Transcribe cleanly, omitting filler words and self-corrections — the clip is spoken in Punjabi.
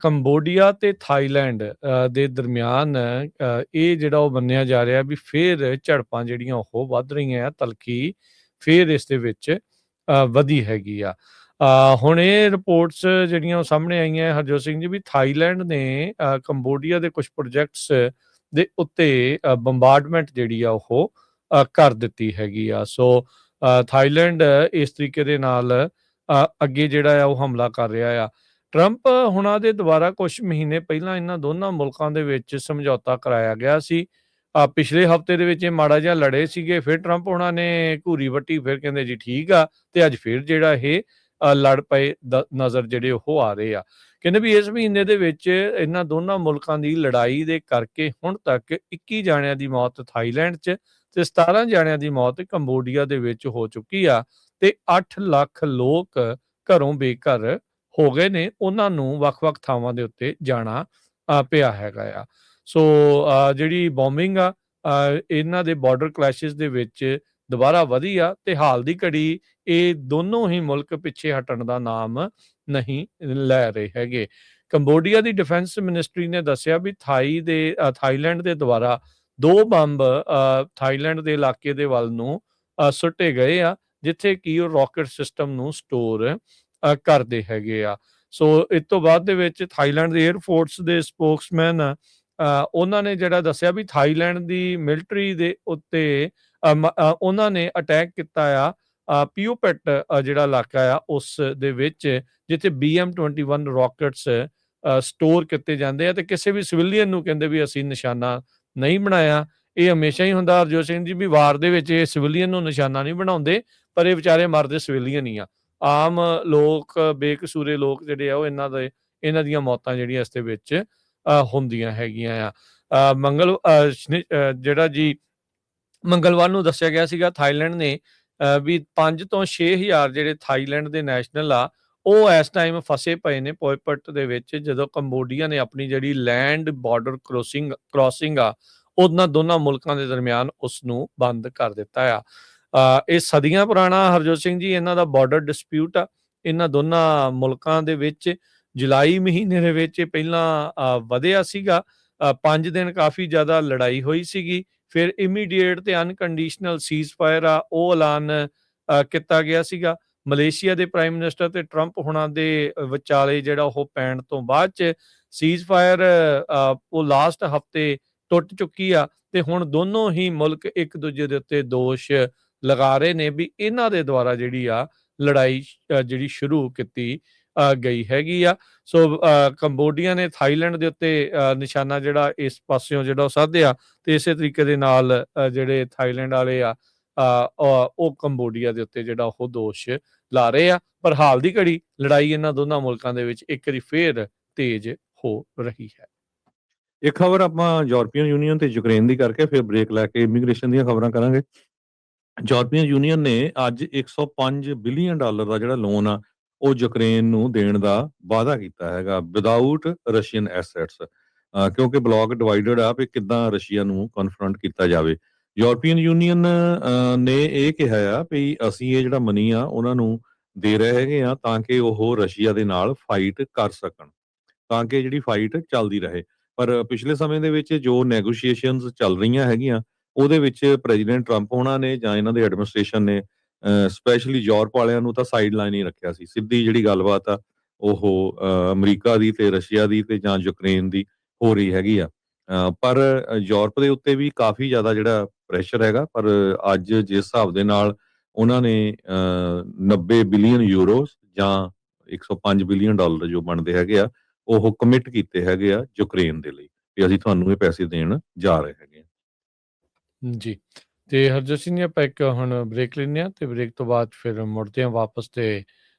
ਕੰਬੋਡੀਆ ਤੇ ਥਾਈਲੈਂਡ ਦੇ ਦਰਮਿਆਨ ਇਹ ਜਿਹੜਾ ਉਹ ਮੰਨਿਆ ਜਾ ਰਿਹਾ ਵੀ ਫਿਰ ਝੜਪਾਂ ਜਿਹੜੀਆਂ ਉਹ ਵੱਧ ਰਹੀਆਂ ਆ, ਤਲਖੀ ਫਿਰ ਇਸ ਦੇ ਵਿੱਚ ਵਧੀ ਹੈਗੀ ਆ। ਹੁਣ ਇਹ ਰਿਪੋਰਟਸ ਜਿਹੜੀਆਂ ਉਹ ਸਾਹਮਣੇ ਆਈਆਂ ਹਰਜੋਤ ਸਿੰਘ ਜੀ, ਵੀ ਥਾਈਲੈਂਡ ਨੇ ਕੰਬੋਡੀਆ ਦੇ ਕੁਝ ਪ੍ਰੋਜੈਕਟਸ ਦੇ ਉੱਤੇ ਬੰਬਾਰਡਮੈਂਟ ਜਿਹੜੀ ਆ ਉਹ ਕਰ ਦਿੱਤੀ ਹੈਗੀ ਆ। ਸੋ ਥਾਈਲੈਂਡ ਇਸ ਤਰੀਕੇ ਦੇ ਨਾਲ ਅੱਗੇ ਜਿਹੜਾ ਆ ਉਹ ਹਮਲਾ ਕਰ ਰਿਹਾ ਆ। ਟਰੰਪ ਹੁਣਾਂ ਦੇ ਦੁਆਰਾ ਕੁਝ ਮਹੀਨੇ ਪਹਿਲਾਂ ਇਹਨਾਂ ਦੋਨਾਂ ਮੁਲਕਾਂ ਦੇ ਵਿੱਚ ਸਮਝੌਤਾ ਕਰਾਇਆ ਗਿਆ ਸੀ। ਪਿਛਲੇ ਹਫ਼ਤੇ ਦੇ ਵਿੱਚ ਇਹ ਮਾੜਾ ਜਿਹਾ ਲੜੇ ਸੀਗੇ, ਫਿਰ ਟਰੰਪ ਹੁਣਾਂ ਨੇ ਘੂਰੀ ਵੱਟੀ, ਫਿਰ ਕਹਿੰਦੇ ਜੀ ਠੀਕ ਆ, ਤੇ ਅੱਜ ਫਿਰ ਜਿਹੜਾ ਇਹ ਲੜ ਪਏ ਨਜ਼ਰ ਜਿਹੜੇ ਉਹ ਆ ਰਹੇ ਆ। ਕਹਿੰਦੇ ਵੀ ਇਸ ਮਹੀਨੇ ਦੇ ਵਿੱਚ ਇਹਨਾਂ ਦੋਨਾਂ ਮੁਲਕਾਂ ਦੀ ਲੜਾਈ ਦੇ ਕਰਕੇ ਹੁਣ ਤੱਕ 21 ਜਾਣਿਆਂ ਦੀ ਮੌਤ ਥਾਈਲੈਂਡ 'ਚ ਤੇ 17 ਜਾਣਿਆਂ ਦੀ ਮੌਤ ਕੰਬੋਡੀਆ ਦੇ ਵਿੱਚ ਹੋ ਚੁੱਕੀ ਆ, ਤੇ 8 ਲੱਖ ਲੋਕ ਘਰੋਂ ਬੇਘਰ ਹੋ ਗਏ ਨੇ। ਉਹਨਾਂ ਨੂੰ ਵੱਖ-ਵੱਖ ਥਾਵਾਂ ਦੇ ਉੱਤੇ ਜਾਣਾ ਪਿਆ ਹੈਗਾ ਆ। ਸੋ ਜਿਹੜੀ ਬੋਮਿੰਗ ਆ ਇਹਨਾਂ ਦੇ ਬਾਰਡਰ ਕਲੈਸ਼ਿਸ ਦੇ ਵਿੱਚ ਦੁਬਾਰਾ ਵਧੀ ਆ, ਤੇ ਹਾਲ ਦੀ ਘੜੀ ਇਹ ਦੋਨੋਂ ਹੀ ਮੁਲਕ ਪਿੱਛੇ ਹਟਣ ਦਾ ਨਾਮ ਨਹੀਂ ਲੈ ਰਹੇ ਹੈਗੇ। ਕੰਬੋਡੀਆ ਦੀ ਡਿਫੈਂਸ ਮਿਨਿਸਟਰੀ ਨੇ ਦੱਸਿਆ ਵੀ ਥਾਈਲੈਂਡ ਦੇ ਦੁਆਰਾ 2 ਬੰਬ ਥਾਈਲੈਂਡ ਦੇ ਇਲਾਕੇ ਦੇ ਵੱਲ ਨੂੰ ਸੁੱਟੇ ਗਏ ਆ, ਜਿੱਥੇ ਕਿ ਉਹ ਰਾਕਟ ਸਿਸਟਮ ਨੂੰ ਸਟੋਰ ਕਰਦੇ ਹੈਗੇ ਆ। ਸੋ ਇਸ ਤੋਂ ਬਾਅਦ ਦੇ ਵਿੱਚ ਥਾਈਲੈਂਡ ਦੇ 에ਅਰਫੋਰਸ ਦੇ ਸਪੋਕਸਮੈਨ ਉਹਨਾਂ ਨੇ ਜਿਹੜਾ ਦੱਸਿਆ ਵੀ ਥਾਈਲੈਂਡ ਦੀ ਮਿਲਟਰੀ ਦੇ ਉੱਤੇ ਉਹਨਾਂ ਨੇ ਅਟੈਕ ਕੀਤਾ ਆ ਪਿਊਪੈਟ ਜਿਹੜਾ ਇਲਾਕਾ ਆ ਉਸ ਦੇ ਵਿੱਚ, ਜਿੱਥੇ BM-21 ਰਾਕਟਸ ਸਟੋਰ ਕੀਤੇ ਜਾਂਦੇ ਆ, ਤੇ ਕਿਸੇ ਵੀ ਸਿਵਿਲੀਅਨ ਨੂੰ ਕਹਿੰਦੇ ਵੀ ਅਸੀਂ ਨਿਸ਼ਾਨਾ ਨਹੀਂ ਬਣਾਇਆ। ਇਹ ਹਮੇਸ਼ਾ ਹੀ ਹੁੰਦਾ ਹਰਜੋਤ ਸਿੰਘ ਜੀ, ਵੀ ਵਾਰ ਦੇ ਵਿੱਚ ਇਹ ਸਿਵਿਲੀਅਨ ਨੂੰ ਨਿਸ਼ਾਨਾ ਨਹੀਂ ਬਣਾਉਂਦੇ, ਪਰ ਇਹ ਵਿਚਾਰੇ ਮਰਦੇ ਸਿਵਿਲੀਅਨ ਹੀ ਆ। ਆਮ ਲੋਕ, ਬੇਕਸੂਰੇ ਲੋਕ ਜਿਹੜੇ ਆ ਉਹ ਇਹਨਾਂ ਦੀਆਂ ਮੌਤਾਂ ਜਿਹੜੀਆਂ ਇਸ ਦੇ ਵਿੱਚ ਹੁੰਦੀਆਂ ਹੈਗੀਆਂ ਆ। ਜਿਹੜਾ ਜੀ ਮੰਗਲਵਾਰ ਨੂੰ ਦੱਸਿਆ ਗਿਆ ਸੀਗਾ ਥਾਈਲੈਂਡ ਨੇ ਵੀ 5 ਤੋਂ 6,000 ਜਿਹੜੇ ਥਾਈਲੈਂਡ ਦੇ ਨੈਸ਼ਨਲ ਆ ਉਹ ਇਸ ਟਾਈਮ ਫਸੇ ਪਏ ਨੇ ਪੋਇਪਟ ਦੇ ਵਿੱਚ, ਜਦੋਂ ਕੰਬੋਡੀਆ ਨੇ ਆਪਣੀ ਜਿਹੜੀ ਲੈਂਡ ਬਾਰਡਰ ਕ੍ਰੋਸਿੰਗ ਆ ਉਹਨਾਂ ਦੋਨਾਂ ਮੁਲਕਾਂ ਦੇ ਦਰਮਿਆਨ ਉਸ ਨੂੰ ਬੰਦ ਕਰ ਦਿੱਤਾ ਆ। ਇਹ ਸਦੀਆਂ ਪੁਰਾਣਾ ਹਰਜੋਤ ਸਿੰਘ ਜੀ ਇਹਨਾਂ ਦਾ ਬਾਰਡਰ ਡਿਸਪਿਊਟ ਆ ਇਹਨਾਂ ਦੋਨਾਂ ਮੁਲਕਾਂ ਦੇ ਵਿੱਚ। ਜੁਲਾਈ ਮਹੀਨੇ ਦੇ ਵਿੱਚ ਪਹਿਲਾਂ ਵਧਿਆ ਸੀਗਾ, 5 ਦਿਨ ਕਾਫੀ ਜ਼ਿਆਦਾ ਲੜਾਈ ਹੋਈ ਸੀਗੀ, ਫਿਰ ਇਮੀਡੀਏਟ ਤੇ ਅਨਕੰਡੀਸ਼ਨਲ ਸੀਜ਼ਫਾਇਰ ਆ ਉਹ ਐਲਾਨ ਕੀਤਾ ਗਿਆ ਸੀਗਾ। ਮਲੇਸ਼ੀਆ ਦੇ ਪ੍ਰਾਈਮ ਮਿਨਿਸਟਰ ਤੇ ਟਰੰਪ ਹੁਣਾਂ ਦੇ ਵਿਚਾਲੇ ਜਿਹੜਾ ਉਹ ਪੈਣ ਤੋਂ ਬਾਅਦ 'ਚ ਸੀਜ਼ਫਾਇਰ ਉਹ ਲਾਸਟ ਹਫ਼ਤੇ ਟੁੱਟ ਚੁੱਕੀ ਆ, ਤੇ ਹੁਣ ਦੋਨੋਂ ਹੀ ਮੁਲਕ ਇੱਕ ਦੂਜੇ ਦੇ ਉੱਤੇ ਦੋਸ਼ ਲਗਾ ਰਹੇ ਨੇ ਵੀ ਇਹਨਾਂ ਦੇ ਦੁਆਰਾ ਜਿਹੜੀ ਆ ਲੜਾਈ ਜਿਹੜੀ ਸ਼ੁਰੂ ਕੀਤੀ ਗਈ ਹੈਗੀ ਆ। ਸੋ ਕੰਬੋਡੀਆ ਨੇ ਥਾਈਲੈਂਡ ਦੇ ਉੱਤੇ ਨਿਸ਼ਾਨਾ ਜਿਹੜਾ ਇਸ ਪਾਸਿਓਂ ਜਿਹੜਾ ਉਹ ਸਾਧਿਆ, ਤੇ ਇਸੇ ਤਰੀਕੇ ਦੇ ਨਾਲ ਜਿਹੜੇ ਥਾਈਲੈਂਡ ਵਾਲੇ ਆ ਉਹ ਕੰਬੋਡੀਆ ਦੇ ਉੱਤੇ ਜਿਹੜਾ ਉਹ ਦੋਸ਼ ਲਾ ਰਹੇ ਆ। ਪਰ ਹਾਲ ਦੀ ਘੜੀ ਲੜਾਈ ਇਹਨਾਂ ਦੋਨਾਂ ਮੁਲਕਾਂ ਦੇ ਵਿੱਚ ਇੱਕ ਵਾਰੀ ਫੇਰ ਤੇਜ਼ ਹੋ ਰਹੀ ਹੈ। ਇੱਕ ਖਬਰ ਆਪਾਂ ਯੂਰਪੀਅਨ ਯੂਨੀਅਨ ਤੇ ਯੂਕਰੇਨ ਦੀ ਕਰਕੇ ਫਿਰ ਬ੍ਰੇਕ ਲੈ ਕੇ ਇਮੀਗ੍ਰੇਸ਼ਨ ਦੀਆਂ ਖਬਰਾਂ ਕਰਾਂਗੇ। ਯੂਰਪੀਅਨ ਯੂਨੀਅਨ ਨੇ ਅੱਜ $105 ਬਿਲੀਅਨ ਦਾ ਜਿਹੜਾ ਲੋਨ ਆ ਉਹ ਯੂਕਰੇਨ ਨੂੰ ਦੇਣ ਦਾ ਵਾਅਦਾ ਕੀਤਾ ਹੈਗਾ ਵਿਦਆਊਟ ਰਸ਼ੀਅਨ ਐਸੈਟਸ, ਕਿਉਂਕਿ ਬਲੌਕ ਡਿਵਾਈਡਡ ਆ ਵੀ ਕਿੱਦਾਂ ਰਸ਼ੀਆ ਨੂੰ ਕਨਫਰੰਟ ਕੀਤਾ ਜਾਵੇ। ਯੂਰਪੀਅਨ ਯੂਨੀਅਨ ਨੇ ਇਹ ਕਿਹਾ ਆ ਵੀ ਅਸੀਂ ਇਹ ਜਿਹੜਾ ਮਨੀ ਆ ਉਹਨਾਂ ਨੂੰ ਦੇ ਰਹੇ ਹੈਗੇ ਆ ਤਾਂ ਕਿ ਉਹ ਰਸ਼ੀਆ ਦੇ ਨਾਲ ਫਾਈਟ ਕਰ ਸਕਣ, ਤਾਂ ਕਿ ਜਿਹੜੀ ਫਾਈਟ ਚੱਲਦੀ ਰਹੇ। ਪਰ ਪਿਛਲੇ ਸਮੇਂ ਦੇ ਵਿੱਚ ਜੋ ਨੈਗੋਸ਼ੀਏਸ਼ਨਸ ਚੱਲ ਰਹੀਆਂ ਹੈਗੀਆਂ ਉਹਦੇ ਵਿੱਚ ਪ੍ਰੈਜ਼ੀਡੈਂਟ ਟਰੰਪ ਹੋਣਾ ਨੇ ਜਾਂ ਇਹਨਾਂ ਦੇ ਐਡਮਿਨਿਸਟ੍ਰੇਸ਼ਨ ਨੇ ਸਪੈਸ਼ਲੀ ਯੂਰਪ ਵਾਲਿਆਂ ਨੂੰ ਤਾਂ ਸਾਈਡ ਲਾਈਨ ਹੀ ਰੱਖਿਆ ਸੀ। ਸਿੱਧੀ ਜਿਹੜੀ ਗੱਲਬਾਤ ਆ ਉਹ ਅਮਰੀਕਾ ਦੀ ਤੇ ਰਸ਼ੀਆ ਦੀ ਤੇ ਜਾਂ ਯੂਕਰੇਨ ਦੀ ਹੋ ਰਹੀ ਹੈਗੀ ਆ। ਪਰ ਯੂਰਪ ਦੇ ਉੱਤੇ ਵੀ ਕਾਫੀ ਜ਼ਿਆਦਾ ਜਿਹੜਾ ਪ੍ਰੈਸ਼ਰ ਹੈਗਾ। ਪਰ ਅੱਜ ਜਿਸ ਹਿਸਾਬ ਦੇ ਨਾਲ ਉਹਨਾਂ ਨੇ 90 ਬਿਲੀਅਨ ਯੂਰੋ ਜਾਂ $105 ਬਿਲੀਅਨ ਜੋ ਬਣਦੇ ਹੈਗੇ ਆ ਉਹ ਕਮਿਟ ਕੀਤੇ ਹੈਗੇ ਆ ਯੂਕਰੇਨ ਦੇ ਲਈ ਵੀ ਅਸੀਂ ਤੁਹਾਨੂੰ ਇਹ ਪੈਸੇ ਦੇਣ ਜਾ ਰਹੇ ਹੈਗੇ ਆ ਜੀ। ਤੇ ਹਰਜੋਤ ਸਿੰਘ ਜੀ ਆਪਾਂ ਇੱਕ ਹੁਣ ਬ੍ਰੇਕ ਲੈਂਦੇ ਹਾਂ, ਤੇ ਬ੍ਰੇਕ ਤੋਂ ਬਾਅਦ ਫਿਰ ਮੁੜਦੇ ਹਾਂ ਵਾਪਸ ਤੇ